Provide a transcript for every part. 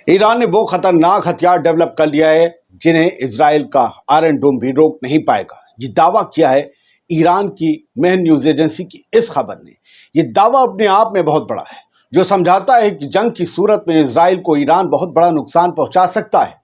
Iran ने वो खतरनाक हथियार डेवलप कर लिया है जिन्हें इजराइल का आयरन डोम भी रोक नहीं पाएगा। ये दावा किया है ईरान की मेन न्यूज एजेंसी की इस खबर ने। ये दावा अपने आप में बहुत बड़ा है, जो समझाता है कि जंग की सूरत में इजराइल को ईरान बहुत बड़ा नुकसान पहुंचा सकता है।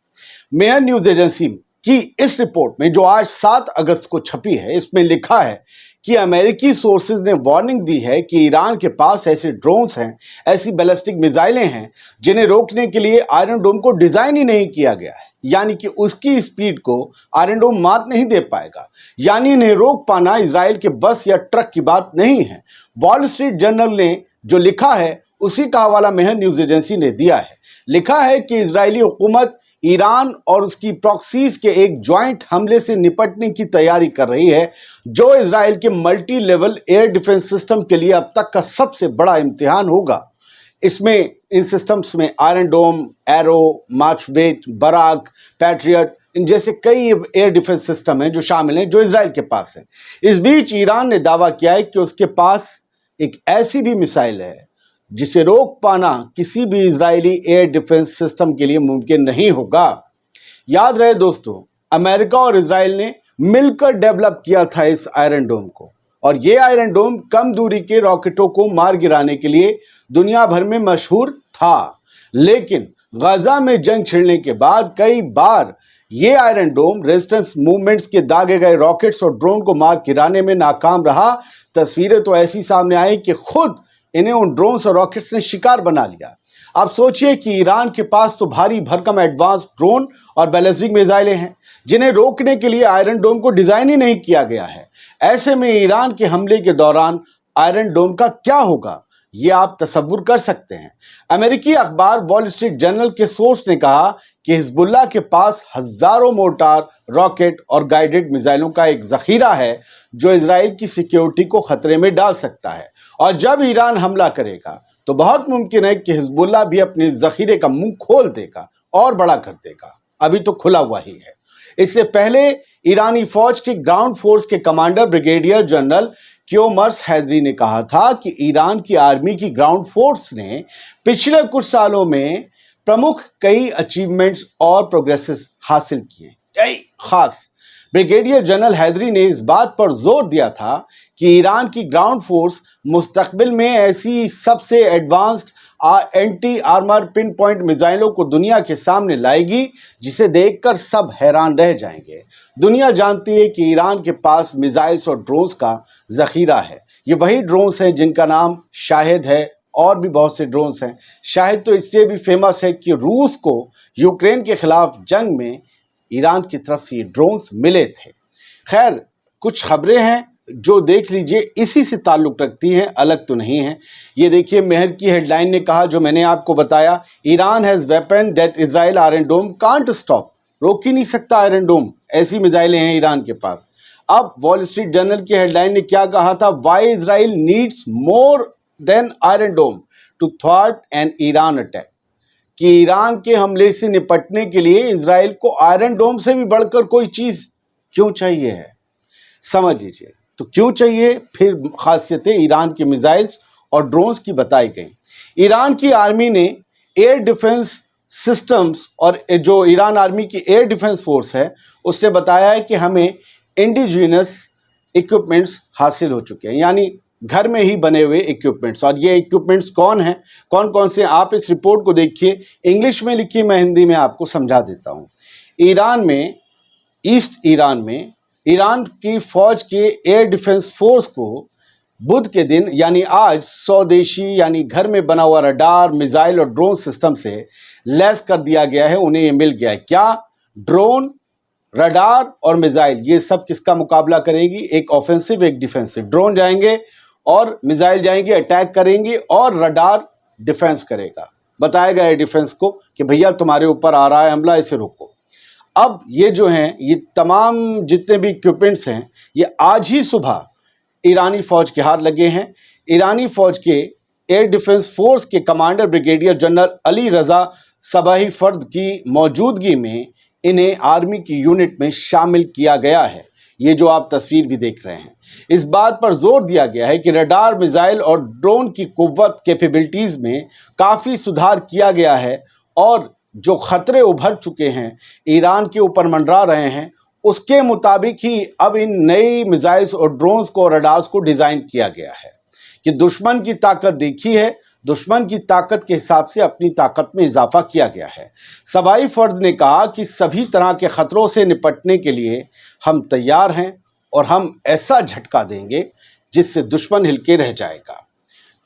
मेन न्यूज एजेंसी की इस रिपोर्ट में, जो आज 7 अगस्त को छपी है, इसमें लिखा है कि अमेरिकी सोर्सेज ने वार्निंग दी है कि ईरान के पास ऐसे ड्रोन्स हैं, ऐसी बैलिस्टिक मिसाइलें हैं जिन्हें रोकने के लिए आयरन डोम को डिजाइन ही नहीं किया गया है। यानी कि उसकी स्पीड को आयरन डोम मात नहीं दे पाएगा। यानी इन्हें रोक पाना इजराइल के बस या ट्रक की बात नहीं है। वॉल स्ट्रीट जर्नल ने जो लिखा है उसी का हवाला मेहर न्यूज एजेंसी ने दिया है। लिखा है कि इजरायली हुकूमत ईरान और उसकी प्रॉक्सीज के एक ज्वाइंट हमले से निपटने की तैयारी कर रही है, जो इजराइल के multi level air defence system के लिए अब तक का सबसे बड़ा इम्तिहान होगा। इसमें इन सिस्टम्स में आयरन डोम, एरो, मार्चबेट, बराक, पैट्रियट, इन जैसे कई एयर डिफेंस सिस्टम हैं जो शामिल हैं, जो इजराइल के पास है। इस बीच ईरान ने दावा किया है कि उसके पास एक ऐसी भी मिसाइल है जिसे रोक पाना किसी भी इजरायली एयर डिफेंस सिस्टम के लिए मुमकिन नहीं होगा। याद रहे दोस्तों, अमेरिका और इजराइल ने मिलकर डेवलप किया था इस आयरन डोम को, और ये आयरन डोम कम दूरी के रॉकेटों को मार गिराने के लिए दुनिया भर में मशहूर था। लेकिन गाजा में जंग छिड़ने के बाद कई बार ये आयरन डोम रेजिस्टेंस मूवमेंट्स के दागे गए रॉकेट्स और ड्रोन को मार गिराने में नाकाम रहा। तस्वीरें तो ऐसी सामने आई कि खुद इन्हें उन ड्रोन्स और रॉकेट्स ने शिकार बना लिया। आप सोचिए कि ईरान के पास तो भारी भरकम एडवांस ड्रोन और बैलिस्टिक मिसाइलें हैं जिन्हें रोकने के लिए आयरन डोम को डिजाइन ही नहीं किया गया है। ऐसे में ईरान के हमले के दौरान आयरन डोम का क्या होगा, ये आप तसव्वुर कर सकते हैं। अमेरिकी अखबार वॉल स्ट्रीट जर्नल के सोर्स ने कहा कि हिजबुल्लाह के पास हजारों मोर्टार, रॉकेट और गाइडेड मिसाइलों का एक जखीरा है जो इजराइल की सिक्योरिटी को खतरे में डाल सकता है। और जब ईरान हमला करेगा तो बहुत मुमकिन है कि हिजबुल्लाह भी अपने जखीरे का मुंह खोल देगा और बड़ा कर देगा। अभी तो खुला हुआ ही है। इससे पहले ईरानी फौज के ग्राउंड फोर्स के कमांडर ब्रिगेडियर जनरल क्योमर्स हैदरी ने कहा था कि ईरान की आर्मी की ग्राउंड फोर्स ने पिछले कुछ सालों में प्रमुख कई अचीवमेंट्स और प्रोग्रेसेस हासिल किए। कई खास ब्रिगेडियर जनरल हैदरी ने इस बात पर जोर दिया था कि ईरान की ग्राउंड फोर्स मुस्तकबिल में ऐसी सबसे advanced anti armour pin point मिसाइलों को दुनिया के सामने लाएगी जिसे देखकर सब हैरान रह जाएंगे। दुनिया जानती है कि ईरान के पास मिसाइल्स और ड्रोन्स का जखीरा है। ये वही ड्रोन्स हैं जिनका नाम शाहिद है, और भी बहुत से ड्रोन्स हैं। शाहिद तो इसलिए भी फेमस है कि रूस को यूक्रेन के खिलाफ जंग में ईरान की तरफ से ये ड्रोन्स मिले थे। खैर, कुछ खबरें हैं जो देख लीजिए इसी से ताल्लुक रखती हैं, अलग तो नहीं है। ये देखिए, मेहर की हेडलाइन ने कहा, जो मैंने आपको बताया, Iran has weapon that Israel Iron Dome can't stop. रोक ही नहीं सकता आयरन डोम, ऐसी मिसाइलें हैं ईरान के पास। अब वॉल स्ट्रीट जर्नल की हेडलाइन ने क्या कहा था, why Israel needs more than Iron Dome to thwart an Iran attack. कि ईरान के हमले से निपटने के लिए इजराइल को आयरन डोम से भी बढ़कर कोई चीज क्यों चाहिए है, समझ लीजिए। तो क्यों चाहिए, फिर खासियतें ईरान की मिसाइल्स और ड्रोन्स की बताई गई। ईरान की आर्मी ने एयर डिफेंस सिस्टम्स, और जो ईरान आर्मी की एयर डिफेंस फोर्स है उसने बताया है कि हमें इंडिजिनस इक्विपमेंट्स हासिल हो चुके हैं, यानी घर में ही बने हुए इक्विपमेंट्स। और ये इक्विपमेंट्स कौन हैं, कौन कौन से, आप इस रिपोर्ट को देखिए। इंग्लिश में लिखी, मैं हिंदी में आपको समझा देता हूँ। ईरान में, ईस्ट ईरान में, ईरान की फौज के एयर डिफेंस फोर्स को बुध के दिन यानी आज स्वदेशी यानी घर में बना हुआ रडार, मिसाइल और ड्रोन सिस्टम से लैस कर दिया गया है। उन्हें ये मिल गया है। क्या? ड्रोन, रडार और मिसाइल, ये सब किसका मुकाबला करेगी? एक ऑफेंसिव, एक डिफेंसिव। ड्रोन जाएंगे और मिसाइल जाएंगे, अटैक करेंगे, और रडार डिफेंस करेगा। बताया गया है डिफेंस को कि भैया तुम्हारे ऊपर आ रहा है हमला, इसे रोको। अब ये जो हैं, ये तमाम जितने भी इक्विपमेंट्स हैं, ये आज ही सुबह ईरानी फौज के हाथ लगे हैं। ईरानी फौज के एयर डिफेंस फोर्स के कमांडर ब्रिगेडियर जनरल अली रजा सबाही फर्द की मौजूदगी में इन्हें आर्मी की यूनिट में शामिल किया गया है। ये जो आप तस्वीर भी देख रहे हैं, इस बात पर जोर दिया गया है कि रडार, मिसाइल और ड्रोन की कुव्वत कैपेबिलिटीज में काफ़ी सुधार किया गया है, और जो खतरे उभर चुके हैं, ईरान के ऊपर मंडरा रहे हैं, उसके मुताबिक ही अब इन नई मिसाइल्स और ड्रोन्स को, रडार्स को डिज़ाइन किया गया है कि दुश्मन की ताकत देखी है, दुश्मन की ताकत के हिसाब से अपनी ताकत में इजाफा किया गया है। सबाई फर्द ने कहा कि सभी तरह के ख़तरों से निपटने के लिए हम तैयार हैं और हम ऐसा झटका देंगे जिससे दुश्मन हिलके रह जाएगा।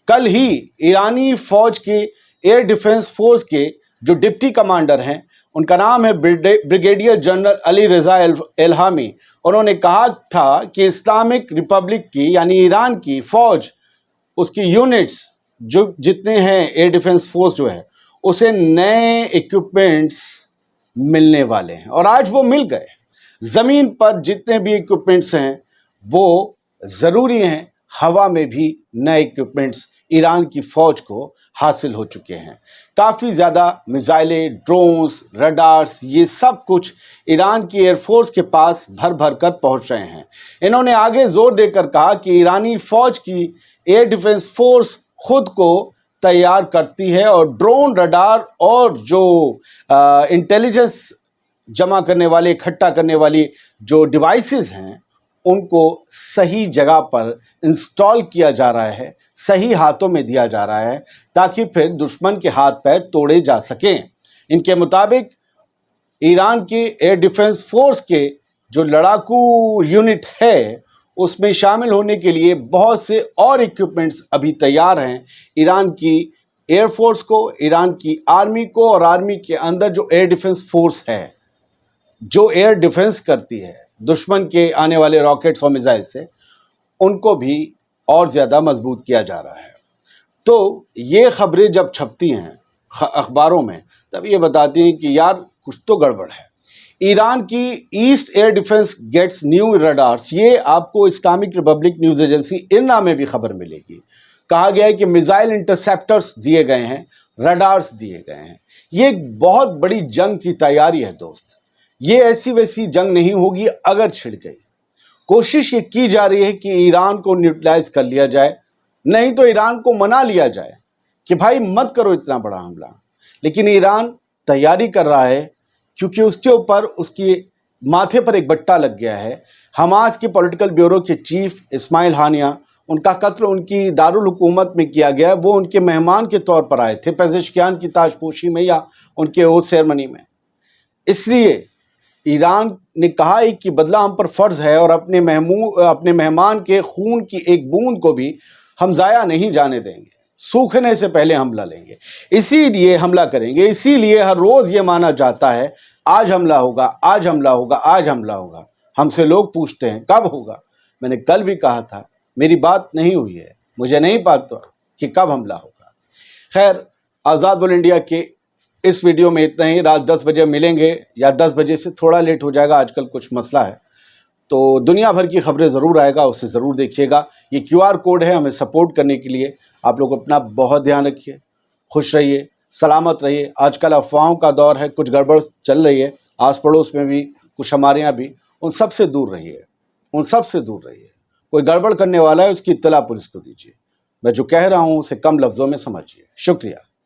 कल ही ईरानी फ़ौज के एयर डिफेंस फोर्स के जो डिप्टी कमांडर हैं, उनका नाम है ब्रिगेडियर जनरल अली रज़ा एल्हामी, उन्होंने कहा था कि इस्लामिक रिपब्लिक की यानी ईरान की फ़ौज, उसकी यूनिट्स जो जितने हैं एयर डिफेंस फोर्स जो है, उसे नए इक्विपमेंट्स मिलने वाले हैं और आज वो मिल गए। ज़मीन पर जितने भी इक्विपमेंट्स हैं वो ज़रूरी हैं, हवा में भी नए इक्विपमेंट्स ईरान की फ़ौज को हासिल हो चुके हैं। काफ़ी ज़्यादा मिसाइलें, ड्रोन्स, रडार्स, ये सब कुछ ईरान की एयरफोर्स के पास भर भर कर पहुँच रहे हैं। इन्होंने आगे जोर देकर कहा कि ईरानी फ़ौज की एयर डिफेंस फोर्स खुद को तैयार करती है और ड्रोन, रडार और जो इंटेलिजेंस जमा करने वाले, इकट्ठा करने वाली जो डिवाइसेस हैं, उनको सही जगह पर इंस्टॉल किया जा रहा है, सही हाथों में दिया जा रहा है ताकि फिर दुश्मन के हाथ पैर तोड़े जा सकें। इनके मुताबिक ईरान की एयर डिफेंस फोर्स के जो लड़ाकू यूनिट है, उसमें शामिल होने के लिए बहुत से और इक्विपमेंट्स अभी तैयार हैं। ईरान की एयर फोर्स को, ईरान की आर्मी को और आर्मी के अंदर जो एयर डिफेंस फोर्स है, जो एयर डिफेंस करती है दुश्मन के आने वाले रॉकेट्स और मिसाइल से, उनको भी और ज़्यादा मजबूत किया जा रहा है। तो ये खबरें जब छपती हैं अखबारों में, तब ये बताती हैं कि यार कुछ तो गड़बड़ है। ईरान की east air defence gets new radars, ये आपको Islamic Republic News Agency IRNA में भी खबर मिलेगी। कहा गया है कि मिसाइल इंटरसेप्टर्स दिए गए हैं, रडार्स दिए गए हैं। ये एक बहुत बड़ी जंग की तैयारी है दोस्त। ये ऐसी वैसी जंग नहीं होगी अगर छिड़ गई। कोशिश ये की जा रही है कि ईरान को न्यूट्रलाइज कर लिया जाए, नहीं तो ईरान को मना लिया जाए कि भाई मत करो इतना बड़ा हमला। लेकिन ईरान तैयारी कर रहा है क्योंकि उसके ऊपर, उसके माथे पर एक बट्टा लग गया है। हमास के पॉलिटिकल ब्यूरो के चीफ इस्माइल हानिया, उनका कत्ल उनकी दारुल हुकूमत में किया गया। वो उनके मेहमान के तौर पर आए थे पेज़ेश्कियान की ताजपोशी में या उनके ओथ सेरेमनी में। इसलिए ईरान ने कहा है कि बदला हम पर फ़र्ज़ है और अपने मेहमान के खून की एक बूंद को भी हम ज़ाया नहीं जाने देंगे। सूखने से पहले हमला लेंगे, इसीलिए हमला करेंगे। इसीलिए हर रोज़ ये माना जाता है आज हमला होगा, आज हमला होगा, आज हमला होगा। हमसे लोग पूछते हैं कब होगा। मैंने कल भी कहा था, मेरी बात नहीं हुई है, मुझे नहीं पता कि कब हमला होगा। खैर, आज़ाद वर्ल्ड इंडिया के इस वीडियो में इतना ही। रात 10 बजे मिलेंगे या 10 बजे से थोड़ा लेट हो जाएगा, आजकल कुछ मसला है। तो दुनिया भर की खबरें ज़रूर आएगा, उसे ज़रूर देखिएगा। ये QR कोड है हमें सपोर्ट करने के लिए। आप लोग अपना बहुत ध्यान रखिए, खुश रहिए, सलामत रहिए। आजकल अफवाहों का दौर है, कुछ गड़बड़ चल रही है आस पड़ोस में भी, कुछ हमारे यहाँ भी। उन सब से दूर रहिए, उन सब से दूर रहिए। कोई गड़बड़ करने वाला है, उसकी इत्तला पुलिस को दीजिए। मैं जो कह रहा हूँ उसे कम लफ्ज़ों में समझिए। शुक्रिया।